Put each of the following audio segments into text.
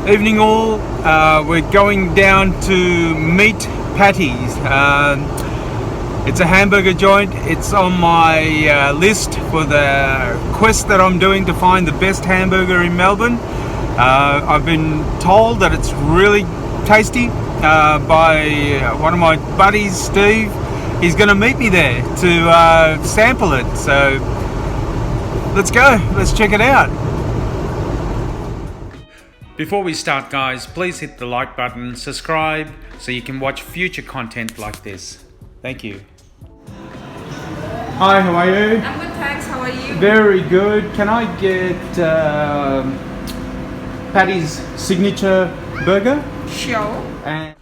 Evening all. We're going down to Meat Patties. It's a hamburger joint. It's on my list for the quest that I'm doing to find the best hamburger in Melbourne. I've been told that it's really tasty by one of my buddies, Steve. He's going to meet me there to sample it. So let's go. Let's check it out. Before we start, guys, please hit the like button, subscribe, so you can watch future content like this. Thank you. Hi, how are you? I'm good, thanks. How are you? Very good. Can I get Patty's signature burger? Sure. And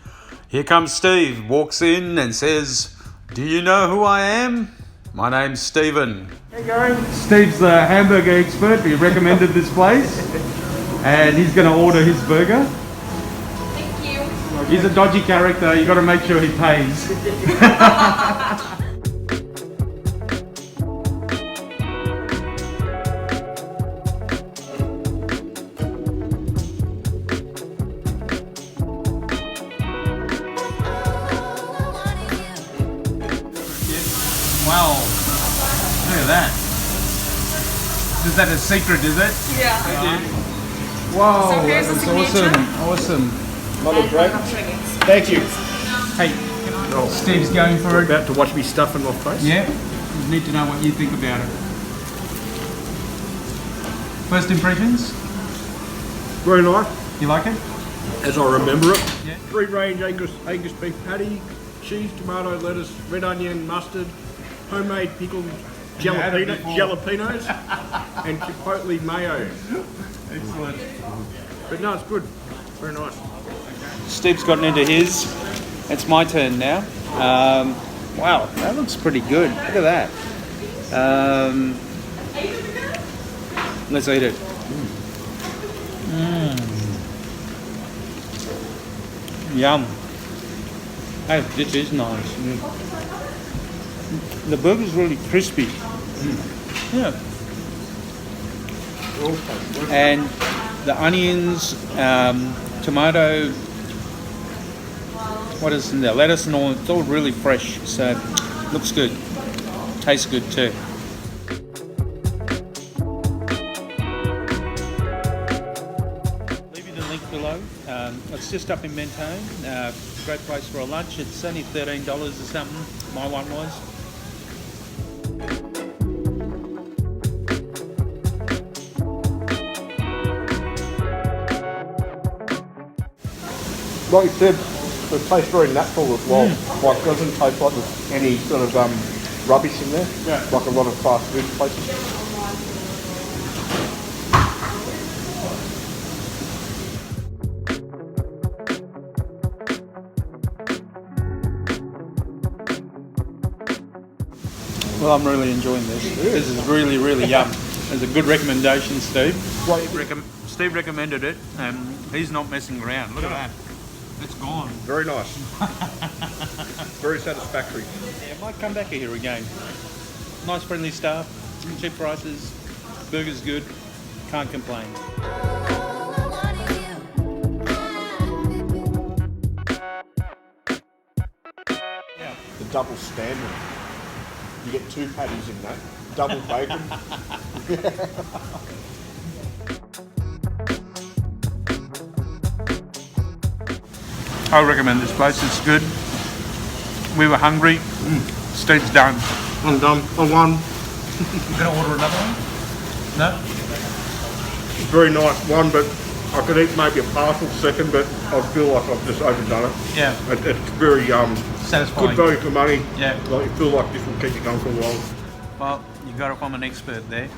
here comes Steve, walks in and says, "Do you know who I am? My name's Stephen." Hey, going? Steve's the hamburger expert. He recommended this place. And he's going to order his burger. Thank you. He's a dodgy character. You got to make sure he pays. Wow! Look at that. Is that a secret? Is it? Yeah. Wow, So here's the that's signature. awesome. Mother great. Thank you. Hey, Steve's going for it. About to watch me stuff in my face. Yeah, you need to know what you think about it. First impressions? Very nice, You like it? as I remember it. Yeah. Free range Angus beef patty, cheese, tomato, lettuce, red onion, mustard, homemade pickled had it before. jalapenos, and chipotle mayo. Excellent. But no, it's good. Very nice. Steve's gotten into his. It's my turn now. Wow, that looks pretty good. Look at that. Let's eat it. Yum. Hey, this is nice. The burger's really crispy. Yeah. And the onions, tomato, what is in there? Lettuce and all. It's all really fresh, so looks good. Tastes good too. Leave you the link below. It's just up in Mentone. Great place for a lunch. It's only $13 or something. My one was. Like you said, it tastes very natural as well. Like it doesn't taste like there's any sort of rubbish in there. Yeah. Like a lot of fast food places. Well, I'm really enjoying this. This is really, really yum. It's a good recommendation, Steve. Steve recommended it, and he's not messing around. Look at that. It's gone. Very nice. Very satisfactory. Yeah, I might come back here again. Nice friendly staff, cheap prices, burger's good, can't complain. Yeah. The double standard. You get 2 patties in that. Double bacon. I recommend this place, it's good. We were hungry. Steve's done. I'm done. I won. You gonna order another one? No? Very nice one, but I could eat maybe a partial second, but I feel like I've just overdone it. Yeah. It's very Satisfying. good value for money. Yeah. Like you feel like this will keep you going for a while. Well, you got it from an expert there.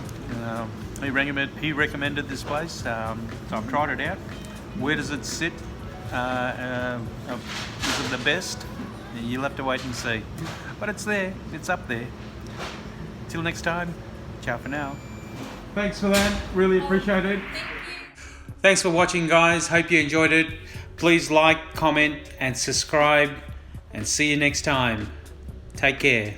He recommended this place, so I've tried it out. Where does it sit? Is it the best? You'll have to wait and see. But it's there, it's up there. Till next time, ciao for now. Thanks for that, really appreciate it. Thanks for watching, guys. Hope you enjoyed it. Please like, comment and subscribe, and see you next time. Take care.